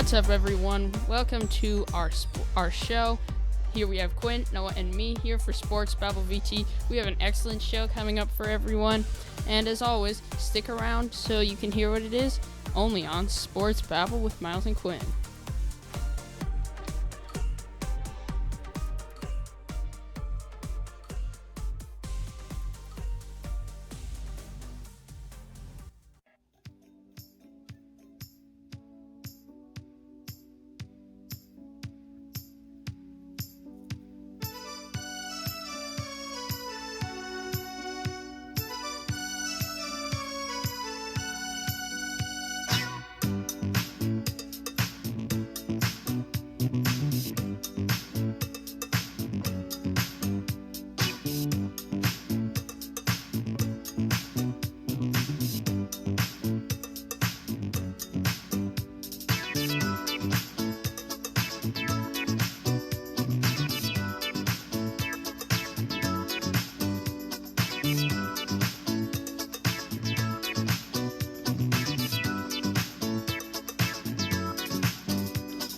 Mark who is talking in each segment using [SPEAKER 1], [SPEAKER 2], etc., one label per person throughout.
[SPEAKER 1] What's up, everyone? Welcome to our show. Here we have Quinn, Noah, and me here for Sports Babble VT. We have an excellent show coming up for everyone. And as always, stick around so you can hear what it is only on Sports Babble with Miles and Quinn.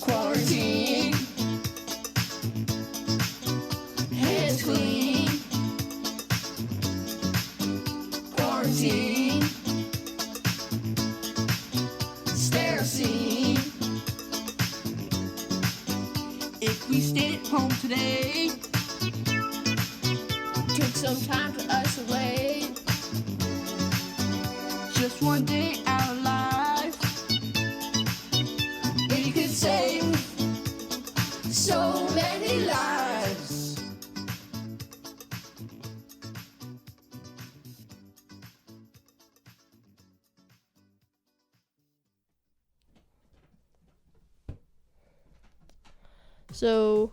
[SPEAKER 2] Quarantine, hands clean. Quarantine, stare scene. If we stayed at home today, took some time to isolate, just one day out of life, we could save so many lives.
[SPEAKER 3] So,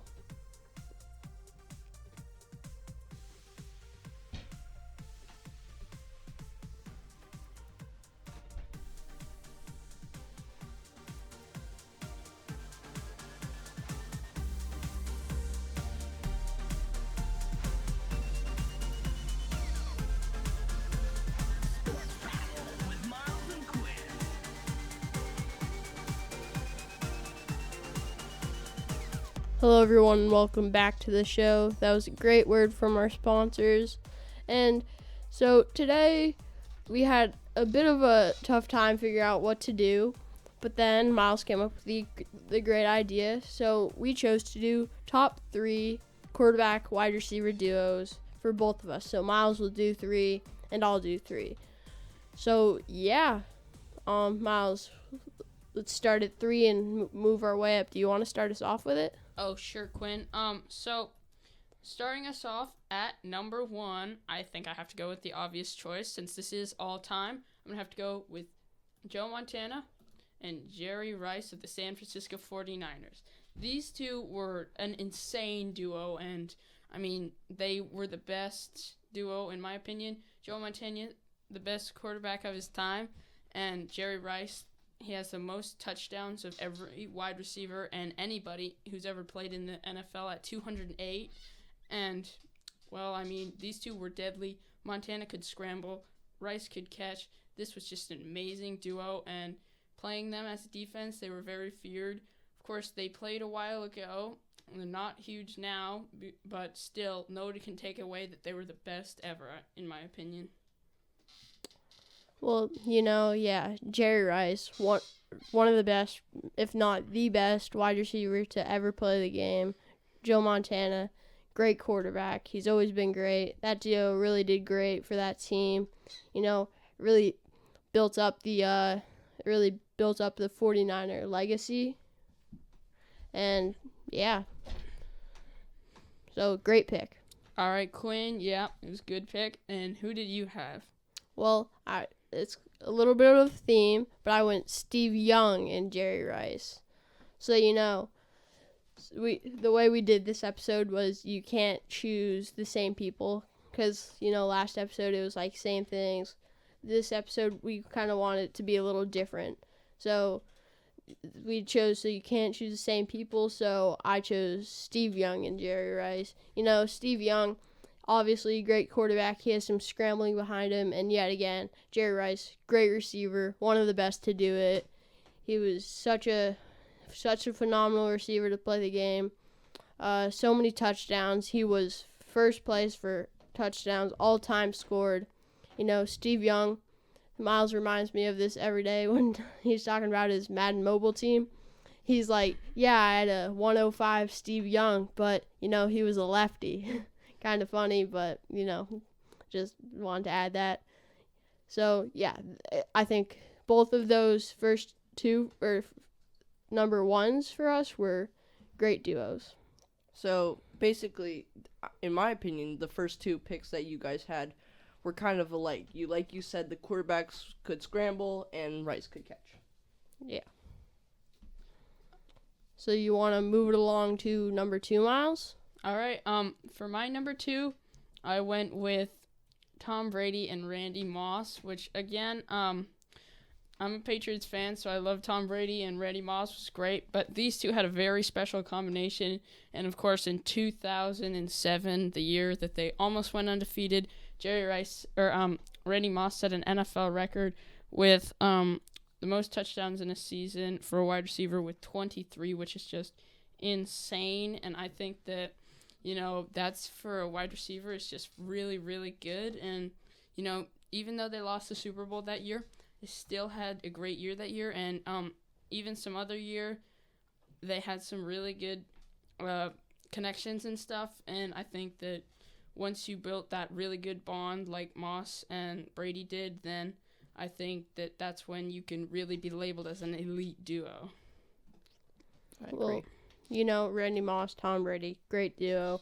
[SPEAKER 3] hello everyone and welcome back to the show. That was a great word from our sponsors. And so today we had a bit of a tough time figuring out what to do, but then Miles came up with the great idea. So we chose to do top 3 quarterback wide receiver duos for both of us. So Miles will do 3 and I'll do 3. So yeah, Miles, let's start at 3 and move our way up. Do you want to start us off with it?
[SPEAKER 1] Oh, sure, Quinn. So starting us off at number 1, I think I have to go with the obvious choice. Since this is all time, I'm going to have to go with Joe Montana and Jerry Rice of the San Francisco 49ers. These two were an insane duo, and, I mean, they were the best duo, in my opinion. Joe Montana, the best quarterback of his time, and Jerry Rice, he has the most touchdowns of every wide receiver and anybody who's ever played in the NFL at 208. And, well, I mean, these two were deadly. Montana could scramble. Rice could catch. This was just an amazing duo. And playing them as a defense, they were very feared. Of course, they played a while ago. They're not huge now, but still, nobody can take away that they were the best ever, in my opinion.
[SPEAKER 3] Well, yeah, Jerry Rice, one of the best, if not the best, wide receiver to ever play the game. Joe Montana, great quarterback. He's always been great. That duo really did great for that team. Really built up the 49er legacy. And yeah, so great pick.
[SPEAKER 1] All right, Quinn. Yeah, it was a good pick. And who did you have?
[SPEAKER 3] Well, it's a little bit of a theme, but I went Steve Young and Jerry Rice. So, the way we did this episode was you can't choose the same people because, last episode it was like same things. This episode we kind of wanted it to be a little different. So we chose so you can't choose the same people, so I chose Steve Young and Jerry Rice. Steve Young, obviously great quarterback. He has some scrambling behind him, and yet again, Jerry Rice, great receiver, one of the best to do it. He was such a such a phenomenal receiver to play the game. So many touchdowns. He was first place for touchdowns, all time scored. Steve Young, Miles reminds me of this every day when he's talking about his Madden Mobile team. He's like, yeah, I had a 105 Steve Young, but, he was a lefty. Kind of funny, but, just wanted to add that. So, yeah, I think both of those first two, or number ones for us, were great duos.
[SPEAKER 4] So, basically, in my opinion, the first two picks that you guys had were kind of alike. Like you said, the quarterbacks could scramble and Rice could catch.
[SPEAKER 3] Yeah. So you want to move it along to number 2, Miles?
[SPEAKER 1] All right. For my number 2, I went with Tom Brady and Randy Moss, which again, I'm a Patriots fan, so I love Tom Brady, and Randy Moss was great. But these two had a very special combination, and of course, in 2007, the year that they almost went undefeated, Randy Moss set an NFL record with the most touchdowns in a season for a wide receiver with 23, which is just insane. And I think that, that's for a wide receiver, it's just really, really good. And, even though they lost the Super Bowl that year, they still had a great year that year. And even some other year, they had some really good connections and stuff. And I think that once you built that really good bond like Moss and Brady did, then I think that that's when you can really be labeled as an elite duo.
[SPEAKER 3] Well, Randy Moss, Tom Brady, great duo.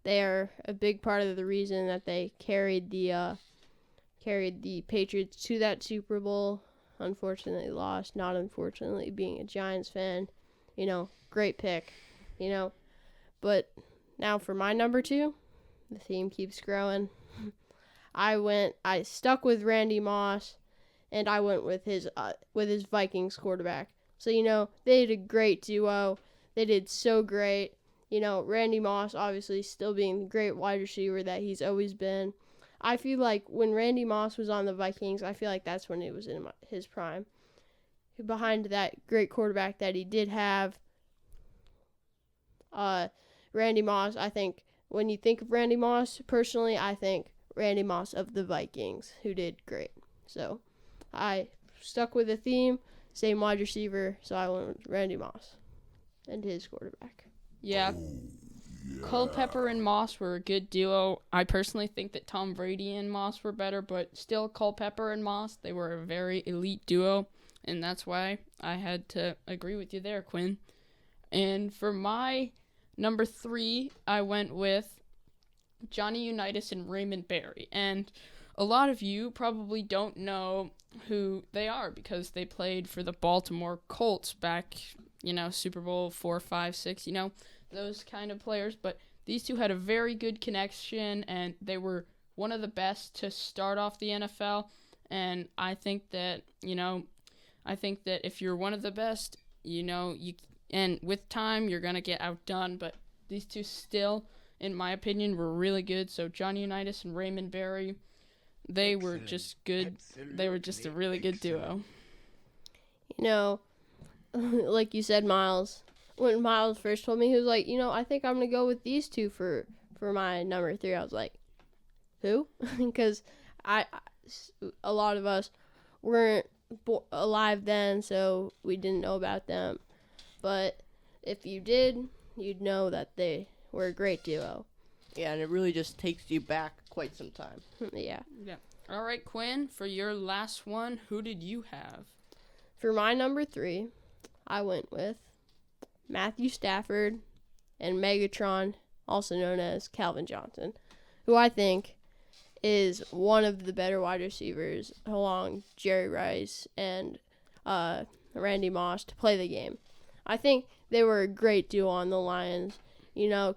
[SPEAKER 3] They are a big part of the reason that they carried the Patriots to that Super Bowl. Unfortunately lost, not unfortunately being a Giants fan. Great pick, But now for my number 2, the theme keeps growing. I stuck with Randy Moss, and I went with his Vikings quarterback. So, they did a great duo. They did so great. Randy Moss obviously still being the great wide receiver that he's always been. I feel like when Randy Moss was on the Vikings, I feel like that's when he was in his prime. Behind that great quarterback that he did have, Randy Moss, I think, when you think of Randy Moss, personally, I think Randy Moss of the Vikings, who did great. So, I stuck with the theme, same wide receiver, so I went with Randy Moss and his quarterback.
[SPEAKER 1] Yeah. Culpepper and Moss were a good duo. I personally think that Tom Brady and Moss were better, but still Culpepper and Moss, they were a very elite duo, and that's why I had to agree with you there, Quinn. And for my number 3, I went with Johnny Unitas and Raymond Berry. And a lot of you probably don't know who they are because they played for the Baltimore Colts back, Super Bowl 4, 5, 6, those kind of players. But these two had a very good connection, and they were one of the best to start off the NFL. And I think that, if you're one of the best, and with time, you're going to get outdone. But these two still, in my opinion, were really good. So Johnny Unitas and Raymond Berry, they were just good. They were just a really good duo.
[SPEAKER 3] Like you said, Miles, when Miles first told me, he was like, I think I'm going to go with these two for my number 3. I was like, who? Because a lot of us weren't alive then, so we didn't know about them. But if you did, you'd know that they were a great duo.
[SPEAKER 4] Yeah, and it really just takes you back quite some time.
[SPEAKER 3] Yeah.
[SPEAKER 1] All right, Quinn, for your last one, who did you have?
[SPEAKER 3] For my number 3, I went with Matthew Stafford and Megatron, also known as Calvin Johnson, who I think is one of the better wide receivers along Jerry Rice and Randy Moss to play the game. I think they were a great duo on the Lions.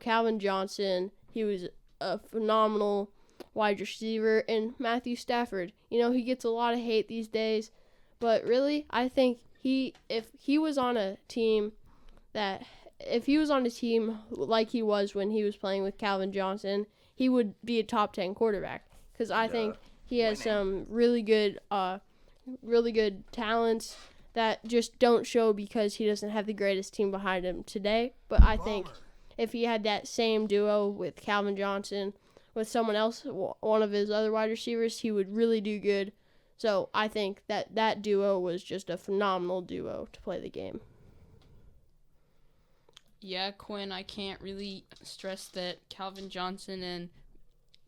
[SPEAKER 3] Calvin Johnson, he was a phenomenal wide receiver, and Matthew Stafford, he gets a lot of hate these days, but really, I think if he was on a team like he was when he was playing with Calvin Johnson, he would be a top 10 quarterback, because I think he has some really good talents, that just don't show because he doesn't have the greatest team behind him today. But I think if he had that same duo with Calvin Johnson, with someone else, one of his other wide receivers, he would really do good. So I think that duo was just a phenomenal duo to play the game.
[SPEAKER 1] Yeah, Quinn, I can't really stress that Calvin Johnson and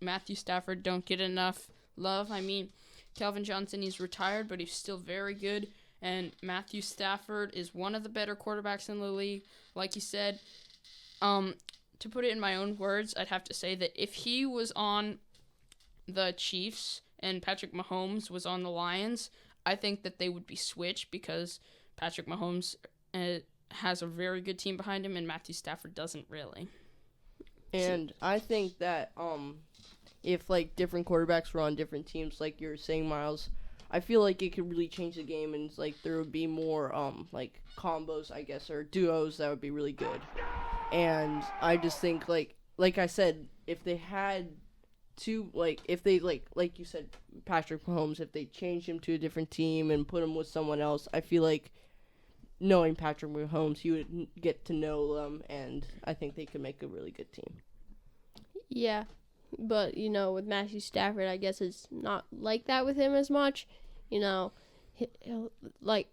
[SPEAKER 1] Matthew Stafford don't get enough love. I mean, Calvin Johnson, he's retired, but he's still very good. And Matthew Stafford is one of the better quarterbacks in the league. Like you said, to put it in my own words, I'd have to say that if he was on the Chiefs and Patrick Mahomes was on the Lions, I think that they would be switched because Patrick Mahomes has a very good team behind him and Matthew Stafford doesn't really.
[SPEAKER 4] And I think that if like different quarterbacks were on different teams, like you were saying, Miles, I feel like it could really change the game, and like there would be more like combos, I guess, or duos that would be really good. And I just think like I said, if they had two, like if they like you said, Patrick Mahomes, if they changed him to a different team and put him with someone else, I feel like knowing Patrick Mahomes, you would get to know them, and I think they could make a really good team.
[SPEAKER 3] Yeah, but, with Matthew Stafford, I guess it's not like that with him as much. Like,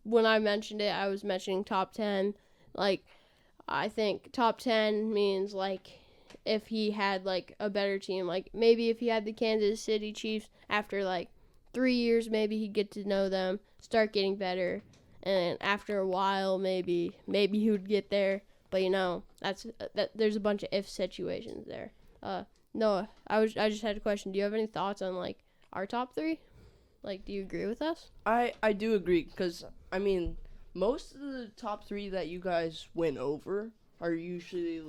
[SPEAKER 3] when I mentioned it, I was mentioning top 10. Like, I think top 10 means, like, if he had, like, a better team. Like, maybe if he had the Kansas City Chiefs, after, like, 3 years, maybe he'd get to know them, start getting better. And after a while, maybe he would get there. But there's a bunch of if situations there. Noah, I just had a question. Do you have any thoughts on like our top 3? Like, do you agree with us?
[SPEAKER 4] I do agree, because I mean most of the top 3 that you guys went over are usually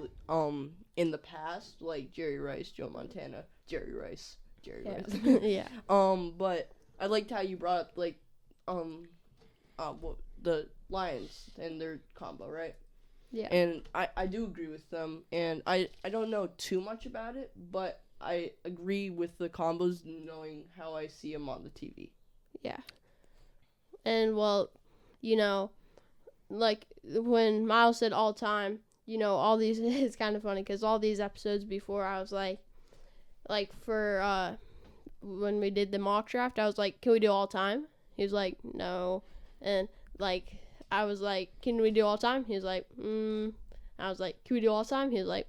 [SPEAKER 4] in the past, like Jerry Rice, Joe Montana, Jerry Rice.
[SPEAKER 3] Yeah.
[SPEAKER 4] But I liked how you brought up like the Lions and their combo, right?
[SPEAKER 3] Yeah.
[SPEAKER 4] And I do agree with them, and I don't know too much about it, but I agree with the combos knowing how I see them on the TV.
[SPEAKER 3] Yeah. And, well, like when Miles said all time, all these, it's kind of funny because all these episodes before I was like for when we did the mock draft, I was like, can we do all time? He was like, no. And, like, I was like, can we do all time? He was like, I was like, can we do all time? He was like,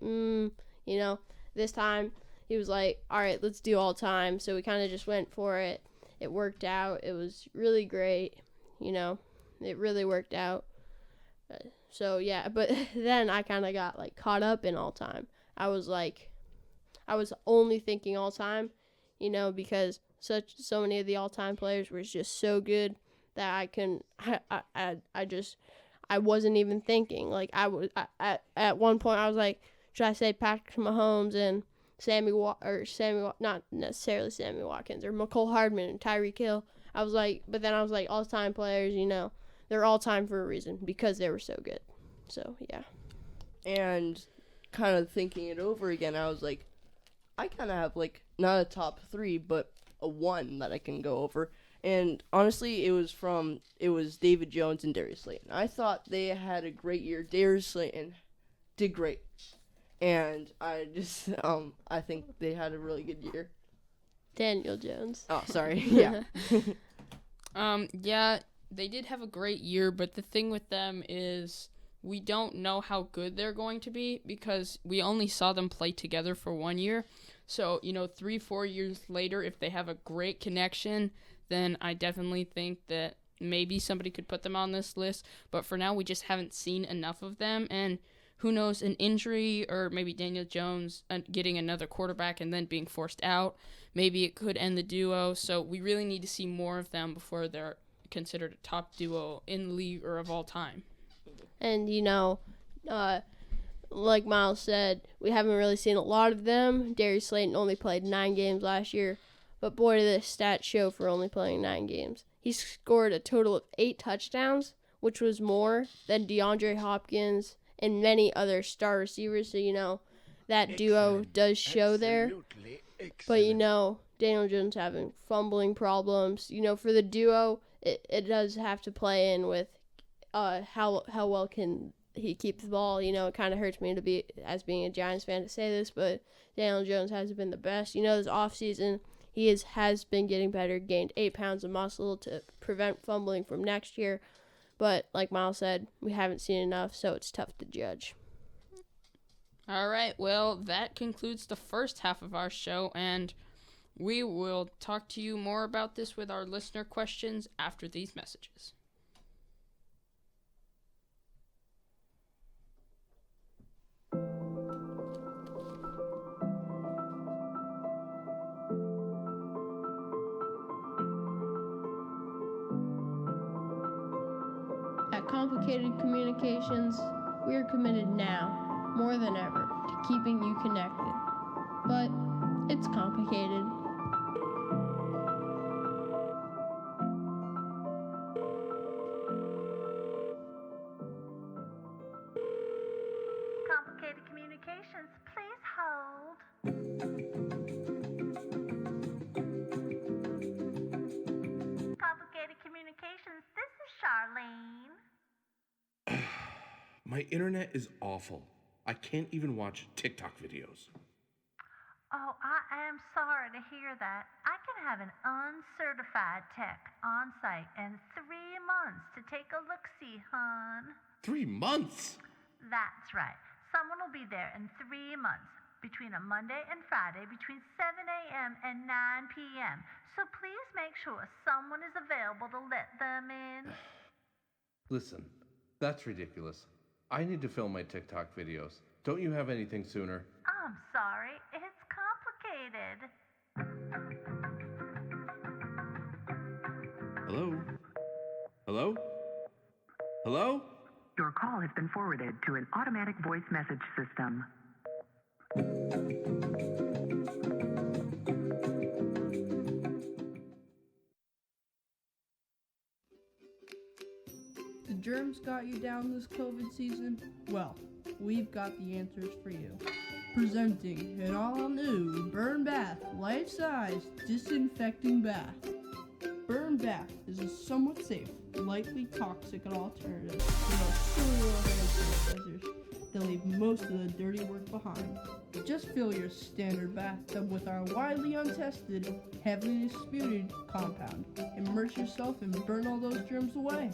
[SPEAKER 3] This time, he was like, all right, let's do all time. So we kind of just went for it. It worked out. It was really great. It really worked out. So, yeah, but then I kind of got, like, caught up in all time. I was only thinking all time, because so many of the all-time players were just so good that I wasn't even thinking. Like, at one point I was like, should I say Patrick Mahomes and not necessarily Sammy Watkins, or McCole Hardman and Tyreek Hill. But then I was like, all-time players, they're all-time for a reason because they were so good. So, yeah.
[SPEAKER 4] And kind of thinking it over again, I was like, I kind of have, like, not a top 3, but a 1 that I can go over. And honestly, it was David Jones and Darius Slayton. I thought they had a great year. Darius Slayton did great. And I just, I think they had a really good year.
[SPEAKER 3] Daniel Jones.
[SPEAKER 4] Oh, sorry. Yeah.
[SPEAKER 1] Yeah, they did have a great year, but the thing with them is we don't know how good they're going to be because we only saw them play together for 1 year. So, 3-4 years later, if they have a great connection, then I definitely think that maybe somebody could put them on this list. But for now, we just haven't seen enough of them. And who knows, an injury or maybe Daniel Jones getting another quarterback and then being forced out, maybe it could end the duo. So we really need to see more of them before they're considered a top duo in the league or of all time.
[SPEAKER 3] And, like Miles said, we haven't really seen a lot of them. Darius Slayton only played 9 games last year. But boy, did the stats show for only playing 9 games. He scored a total of 8 touchdowns, which was more than DeAndre Hopkins and many other star receivers. So, that duo does show there. But, Daniel Jones having fumbling problems. For the duo, it does have to play in with how well can he keep the ball. You know, it kind of hurts me to be, as being a Giants fan, to say this, but Daniel Jones hasn't been the best. You know, this offseason, he has been getting better, gained 8 pounds of muscle to prevent fumbling from next year. But like Miles said, we haven't seen enough, so it's tough to judge.
[SPEAKER 1] All right, well, that concludes the first half of our show, and we will talk to you more about this with our listener questions after these messages.
[SPEAKER 3] At Complicated Communications, we are committed now, more than ever, to keeping you connected. But it's complicated.
[SPEAKER 5] Complicated Communications, please hold. Complicated Communications, this is Charlene.
[SPEAKER 6] My internet is awful. I can't even watch TikTok videos.
[SPEAKER 5] Oh, I am sorry to hear that. I can have an uncertified tech on site in 3 months to take a look-see, hon.
[SPEAKER 6] 3 months?
[SPEAKER 5] That's right. Someone will be there in 3 months, between a Monday and Friday, between 7 a.m. and 9 p.m. So please make sure someone is available to let them in.
[SPEAKER 6] Listen, that's ridiculous. I need to film my TikTok videos. Don't you have anything sooner?
[SPEAKER 5] I'm sorry, it's complicated.
[SPEAKER 6] Hello? Hello? Hello?
[SPEAKER 7] Your call has been forwarded to an automatic voice message system.
[SPEAKER 8] The germs got you down this COVID season? Well, we've got the answers for you. Presenting an all-new Burn Bath life-size disinfecting bath. Burn Bath is a somewhat safe, lightly toxic alternative to those silly little hand sanitizers that leave most of the dirty work behind. Just fill your standard bathtub with our widely untested, heavily disputed compound. Immerse yourself and burn all those germs away.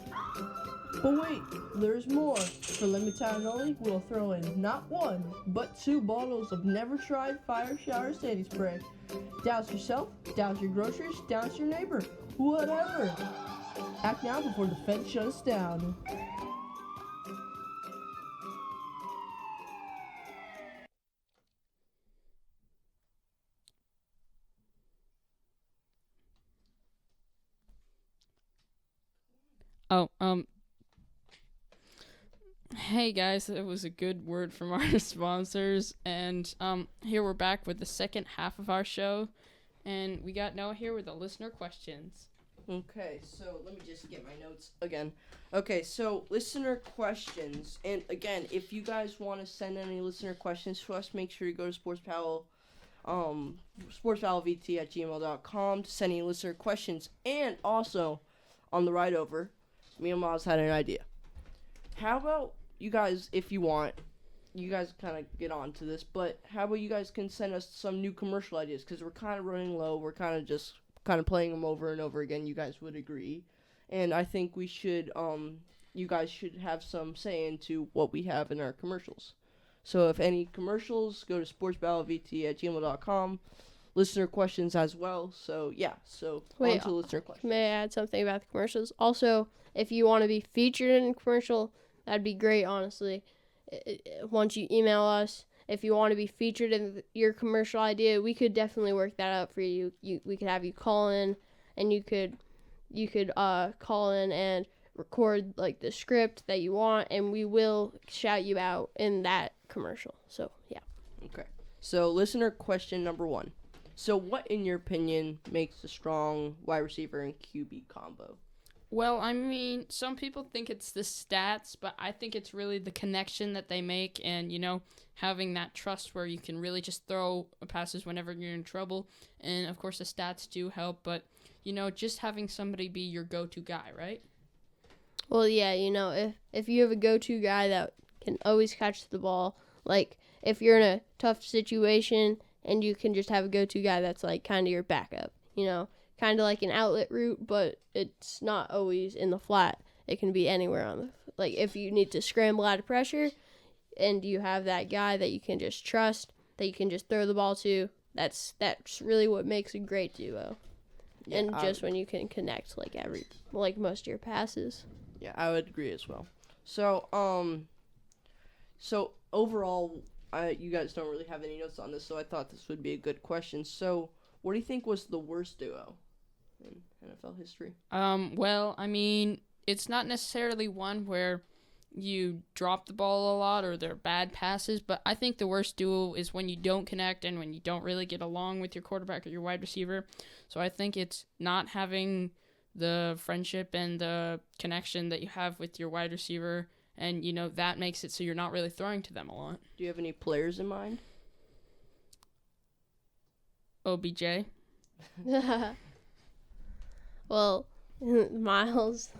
[SPEAKER 8] But wait, there's more. For limited time only, we'll throw in not 1, but 2 bottles of never tried fire shower sandy spray. Douse yourself, douse your groceries, douse your neighbor, whatever. Act now before the feds shut us down.
[SPEAKER 1] Oh, hey guys, that was a good word from our sponsors, and here we're back with the second half of our show, and we got Noah here with the listener questions.
[SPEAKER 4] Okay, so let me just get my notes again. Okay, so listener questions. And again, if you guys want to send any listener questions to us, make sure you go to sportspowelvt@gmail.com to send any listener questions. And also, on the ride over, me and Miles had an idea. How about you guys, if you want, you guys kind of get on to this, but how about you guys can send us some new commercial ideas, because we're kind of running low. We're kind of playing them over and over again. You guys would agree. And I think we should, you guys should have some say into what we have in our commercials. So if any commercials, go to sportsbattlevt@gmail.com. Listener questions as well. So yeah, so on to listener questions.
[SPEAKER 3] May I add something about the commercials? Also, if you want to be featured in a commercial, that'd be great, honestly. Once you email us, if you want to be featured in your commercial idea, we could definitely work that out for you. We could have you call in, and you could call in and record like the script that you want, and we will shout you out in that commercial. So yeah.
[SPEAKER 4] Okay. So listener question number 1. So what, in your opinion, makes a strong wide receiver and QB combo?
[SPEAKER 1] Well, I mean, some people think it's the stats, but I think it's really the connection that they make and, having that trust where you can really just throw passes whenever you're in trouble. And, of course, the stats do help, but just having somebody be your go-to guy, right?
[SPEAKER 3] Well, yeah, if you have a go-to guy that can always catch the ball, like if you're in a tough situation and you can just have a go-to guy that's like kind of your backup, kind of like an outlet route, but it's not always in the flat. It can be anywhere like if you need to scramble out of pressure and you have that guy that you can just trust, that you can just throw the ball to, that's really what makes a great duo.
[SPEAKER 4] Yeah,
[SPEAKER 3] and just when you can connect like most of your passes.
[SPEAKER 4] Yeah, I would agree as well. So, so overall, you guys don't really have any notes on this, so I thought this would be a good question. So, what do you think was the worst duo in NFL history?
[SPEAKER 1] Well, I mean, it's not necessarily one where you drop the ball a lot or they're bad passes, but I think the worst duo is when you don't connect and when you don't really get along with your quarterback or your wide receiver. So I think it's not having the friendship and the connection that you have with your wide receiver, and that makes it so you're not really throwing to them a lot.
[SPEAKER 4] Do you have any players in mind?
[SPEAKER 1] OBJ.
[SPEAKER 3] Well, Miles.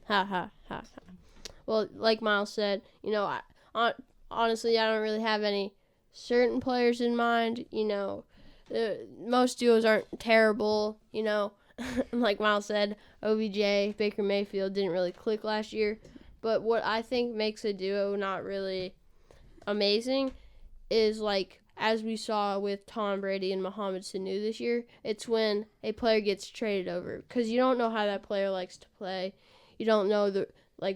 [SPEAKER 3] Ha ha ha. Well, like Miles said, honestly, I don't really have any certain players in mind. Most duos aren't terrible. Like Miles said, OBJ, Baker Mayfield didn't really click last year. But what I think makes a duo not really amazing is like, as we saw with Tom Brady and Mohamed Sanu this year, it's when a player gets traded over, because you don't know how that player likes to play. You don't know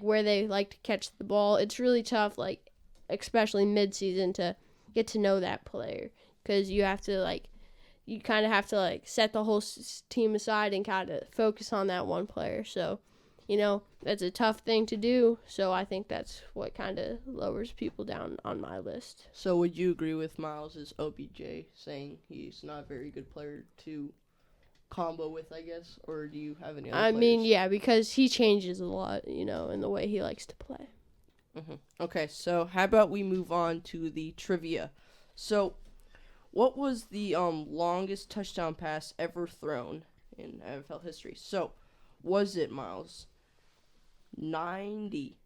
[SPEAKER 3] where they like to catch the ball. It's really tough, especially mid-season, to get to know that player, because you have to you kind of have to set the whole team aside and kind of focus on that one player. So, that's a tough thing to do. So I think that's what kind of lowers people down on my list.
[SPEAKER 4] So would you agree with Miles' OBJ saying he's not a very good player to combo with, I guess? Or do you have any other players?
[SPEAKER 3] Yeah, because he changes a lot, in the way he likes to play.
[SPEAKER 4] Mm-hmm. Okay, so how about we move on to the trivia? So, what was the longest touchdown pass ever thrown in NFL history? So, was it, Miles, 90,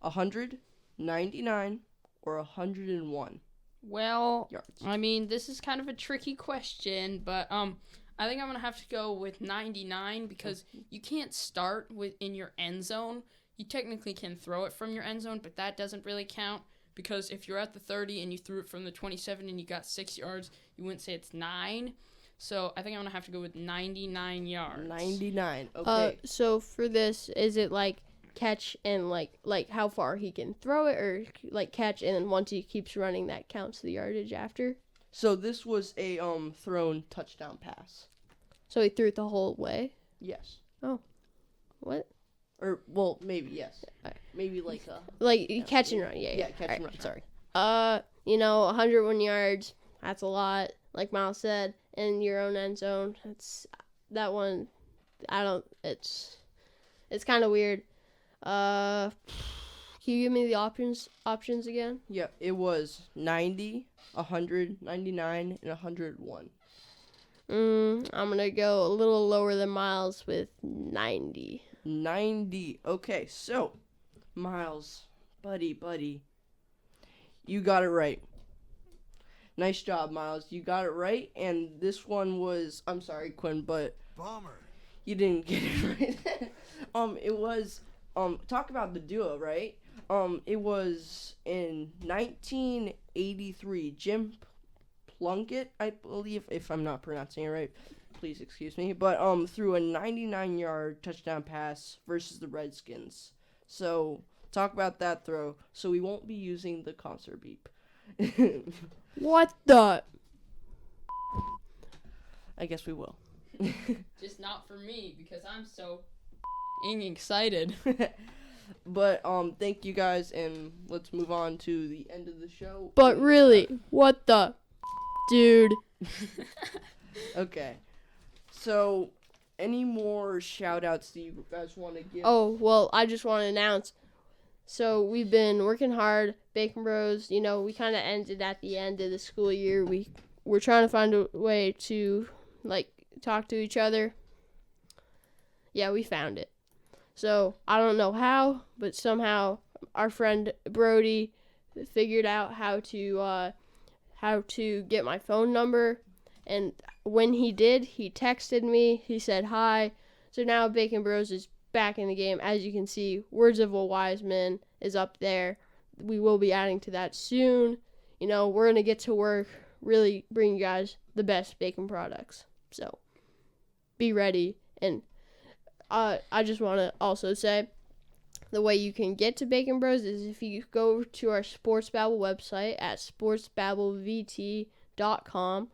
[SPEAKER 4] 100, 99, or 101
[SPEAKER 1] Well,
[SPEAKER 4] yards?
[SPEAKER 1] I mean, this is kind of a tricky question, but I think I'm gonna have to go with 99 because you can't start in your end zone. You technically can throw it from your end zone, but that doesn't really count, because if you're at the 30 and you threw it from the 27 and you got 6 yards, you wouldn't say it's 9. So I think I'm gonna have to go with 99 yards.
[SPEAKER 4] 99. Okay.
[SPEAKER 3] So for this, is it catch and like how far he can throw it, or catch and then once he keeps running that counts the yardage after?
[SPEAKER 4] So this was a thrown touchdown pass.
[SPEAKER 3] So he threw it the whole way?
[SPEAKER 4] Yes.
[SPEAKER 3] Oh. What?
[SPEAKER 4] Or well, maybe yes.
[SPEAKER 3] Alright.
[SPEAKER 4] Maybe
[SPEAKER 3] catch and run. Yeah,
[SPEAKER 4] catch and run. Sorry.
[SPEAKER 3] 101 yards. That's a lot. Like Miles said, in your own end zone. That one. It's kind of weird. Can you give me the options again?
[SPEAKER 4] Yeah, it was 90, 100, 99, and 101.
[SPEAKER 3] I'm gonna go a little lower than Miles with 90.
[SPEAKER 4] 90. Okay, so Miles, buddy, you got it right. Nice job, Miles. You got it right, and this one was, I'm sorry, Quinn, but
[SPEAKER 9] Bomber.
[SPEAKER 4] You didn't get it right. It was talk about the duo, right? It was in 1983. Jim Plunkett, I believe, if I'm not pronouncing it right, please excuse me, but threw a 99-yard touchdown pass versus the Redskins. So talk about that throw. So we won't be using the concert beep.
[SPEAKER 3] What the?
[SPEAKER 4] I guess we will.
[SPEAKER 1] Just not for me, because I'm so excited.
[SPEAKER 4] But thank you guys, and let's move on to the end of the show.
[SPEAKER 3] But really, what the, dude?
[SPEAKER 4] Okay. So, any more shout outs that you guys want to give?
[SPEAKER 3] Oh, well, I just want to announce. So we've been working hard, Bacon Bros. We kind of ended at the end of the school year. We're trying to find a way to talk to each other. Yeah, we found it. So I don't know how, but somehow our friend Brody figured out how to get my phone number, and when he did, he texted me. He said hi. So now Bacon Bros is back in the game. As you can see, Words of a Wise Man is up there. We will be adding to that soon. You know, we're gonna get to work, really bring you guys the best bacon products. So be ready. And I just want to also say, the way you can get to Bacon Bros is if you go to our Sports Babble website at sportsbabblevt.com.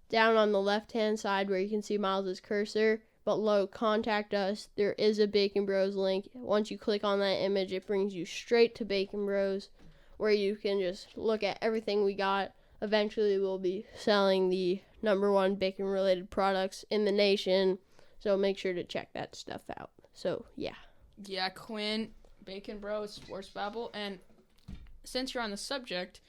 [SPEAKER 3] Down on the left-hand side where you can see Miles' cursor, below Contact Us, there is a Bacon Bros link. Once you click on that image, it brings you straight to Bacon Bros, where you can just look at everything we got. Eventually, we'll be selling the #1 bacon-related products in the nation, so make sure to check that stuff out. So, yeah.
[SPEAKER 1] Yeah, Quinn, Bacon Bros, Sports Babble, and since you're on the subject,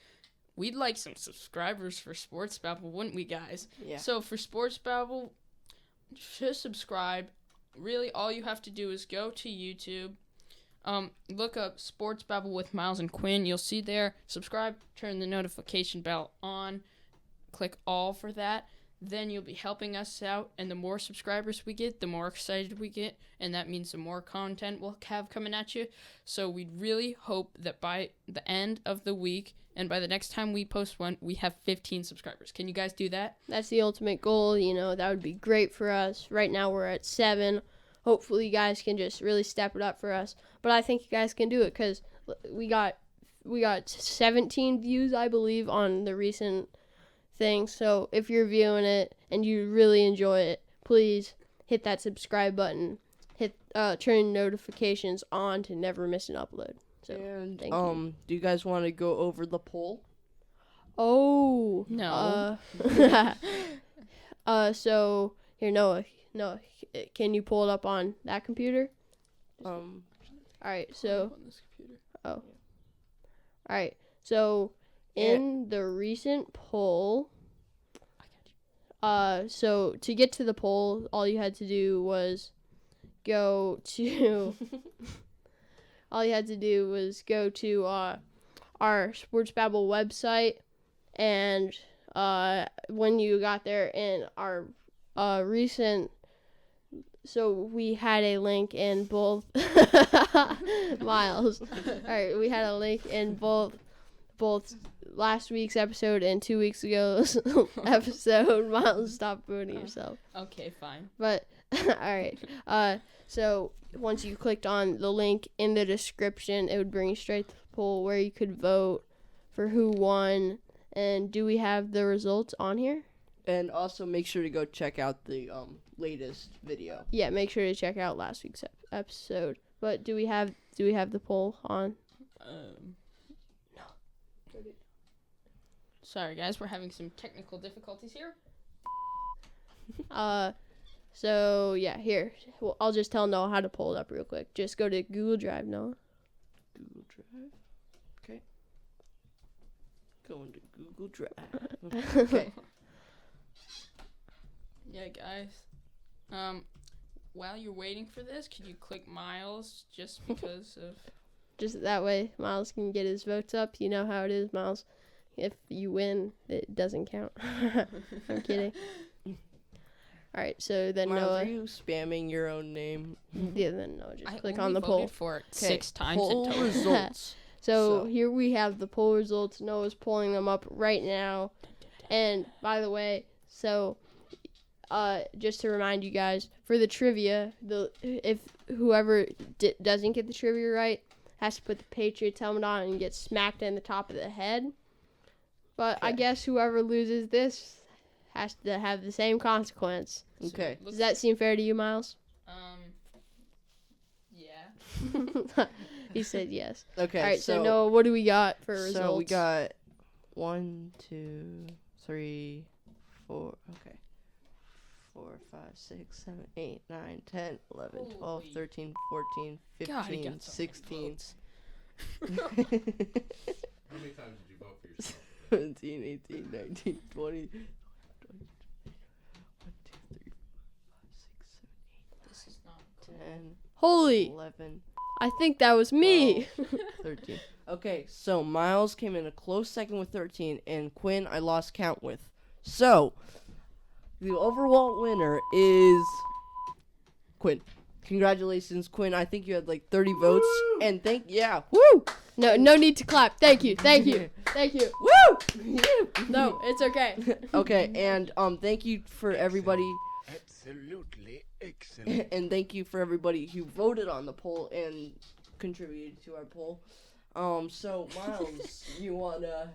[SPEAKER 1] we'd like some subscribers for Sports Babble, wouldn't we, guys?
[SPEAKER 4] Yeah.
[SPEAKER 1] So for Sports Babble, just subscribe. Really, all you have to do is go to YouTube, look up Sports Babble with Miles and Quinn. You'll see there. Subscribe, turn the notification bell on, click all for that. Then you'll be helping us out, and the more subscribers we get, the more excited we get, and that means the more content we'll have coming at you. So we really hope that by the end of the week, and by the next time we post one, we have 15 subscribers. Can you guys do that?
[SPEAKER 3] That's the ultimate goal. You know, that would be great for us. Right now we're at 7. Hopefully you guys can just really step it up for us. But I think you guys can do it because we got 17 views, I believe, on the recent thing. So if you're viewing it and you really enjoy it, please hit that subscribe button. Turn notifications on to never miss an upload. So
[SPEAKER 4] And
[SPEAKER 3] thank you.
[SPEAKER 4] do you guys want to go over the poll?
[SPEAKER 3] Oh
[SPEAKER 1] No.
[SPEAKER 3] So here, Noah, can you pull it up on that computer? All right, so
[SPEAKER 1] On this computer.
[SPEAKER 3] all right, so in the recent poll, so to get to the poll, all you had to do was go to our Sports Babble website, and when you got there in our recent, so we had a link in both Miles. All right, we had a link in both last week's episode and 2 weeks ago's episode. Miles, stop booting yourself.
[SPEAKER 1] Okay, fine.
[SPEAKER 3] But all right. So once you clicked on the link in the description, it would bring you straight to the poll where you could vote for who won. And do we have the results on here?
[SPEAKER 4] And also make sure to go check out the latest video.
[SPEAKER 3] Yeah, make sure to check out last week's episode. But do we have the poll on?
[SPEAKER 1] No. Sorry, guys, we're having some technical difficulties here.
[SPEAKER 3] So yeah, here. Well, I'll just tell Noah how to pull it up real quick. Just go to Google Drive, Noah.
[SPEAKER 4] Google Drive. Okay. Going to Google Drive. Okay.
[SPEAKER 1] Yeah, guys. While you're waiting for this, could you click Miles just because of...
[SPEAKER 3] Just that way Miles can get his votes up. You know how it is, Miles. If you win, it doesn't count. I'm kidding. Alright, so then
[SPEAKER 4] Miles,
[SPEAKER 3] Noah...
[SPEAKER 4] are you spamming your own name?
[SPEAKER 3] Yeah, then Noah just
[SPEAKER 1] I
[SPEAKER 3] click
[SPEAKER 1] only
[SPEAKER 3] on the
[SPEAKER 1] voted
[SPEAKER 3] poll.
[SPEAKER 1] for it
[SPEAKER 4] Okay,
[SPEAKER 1] 6 times in
[SPEAKER 4] poll
[SPEAKER 1] total.
[SPEAKER 4] results.
[SPEAKER 3] So here we have the poll results. Noah's pulling them up right now. And by the way, so just to remind you guys, for the trivia, if whoever doesn't get the trivia right has to put the Patriots helmet on and get smacked in the top of the head. But I
[SPEAKER 4] Okay.
[SPEAKER 3] guess whoever loses this has to have the same consequence.
[SPEAKER 4] Okay.
[SPEAKER 3] Does that seem fair to you, Miles?
[SPEAKER 1] Yeah.
[SPEAKER 3] He said yes.
[SPEAKER 4] Okay.
[SPEAKER 3] All right, so Noah, what do we got for results?
[SPEAKER 4] So we got 1, 2, 3, 4. Okay. 4, 5, 6, 7, 8, 9, 10, 11, 12,
[SPEAKER 1] Holy.
[SPEAKER 4] 13, 14,
[SPEAKER 1] God, he
[SPEAKER 4] 15,
[SPEAKER 1] got so many
[SPEAKER 4] 16,
[SPEAKER 1] votes.
[SPEAKER 6] How many times did you vote for yourself?
[SPEAKER 4] 17, 18, 19, 20, 1, 2, 3,
[SPEAKER 3] Holy,
[SPEAKER 4] 11,
[SPEAKER 3] I think that was me.
[SPEAKER 4] 13. Okay, so Miles came in a close second with 13, and Quinn I lost count with. So, the overall winner is Quinn. Congratulations, Quinn. I think you had like 30 votes. And woo!
[SPEAKER 3] No need to clap. Thank you.
[SPEAKER 4] Woo!
[SPEAKER 3] No, it's okay.
[SPEAKER 4] Okay, and thank you for everybody.
[SPEAKER 9] Absolutely excellent.
[SPEAKER 4] And thank you for everybody who voted on the poll and contributed to our poll. So Miles, you wanna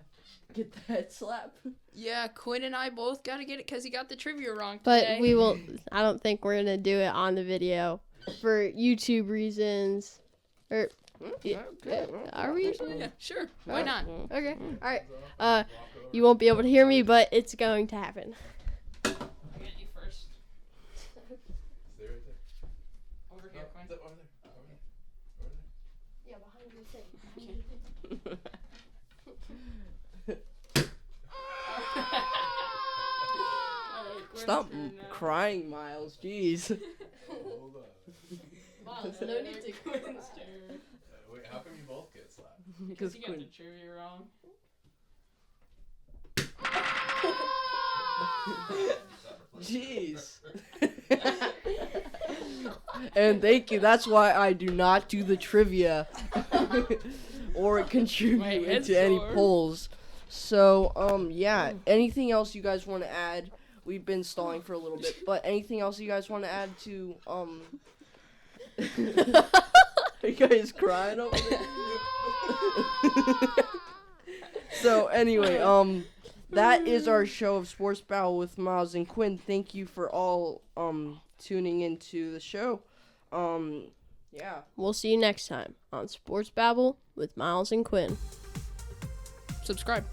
[SPEAKER 4] get that slap?
[SPEAKER 1] Yeah, Quinn and I both gotta get it because he got the trivia wrong
[SPEAKER 3] But
[SPEAKER 1] today.
[SPEAKER 3] we will. I don't think we're gonna do it on the video for YouTube reasons. Or are we?
[SPEAKER 1] Yeah, sure. Why not?
[SPEAKER 3] Okay. All right. You won't be able to hear me, but it's going to happen.
[SPEAKER 1] I'll get you first. Over here, Quinn.
[SPEAKER 3] Yeah, behind the thing.
[SPEAKER 4] Stop crying, Miles. Jeez.
[SPEAKER 3] Miles, no need to Quinn's turn.
[SPEAKER 9] Wait, how come you both get slapped?
[SPEAKER 1] Because you got the trivia wrong.
[SPEAKER 4] Jeez. And thank you. That's why I do not do the trivia or contribute
[SPEAKER 1] head's
[SPEAKER 4] into any
[SPEAKER 1] sore.
[SPEAKER 4] polls. So, yeah. Anything else you guys want to add? We've been stalling for a little bit, but anything else you guys want to add to, Are you guys crying over there? So, anyway, that is our show of Sports Battle with Miles and Quinn. Thank you for all, tuning into the show. Yeah.
[SPEAKER 3] We'll see you next time on Sports Babble with Miles and Quinn.
[SPEAKER 1] Subscribe.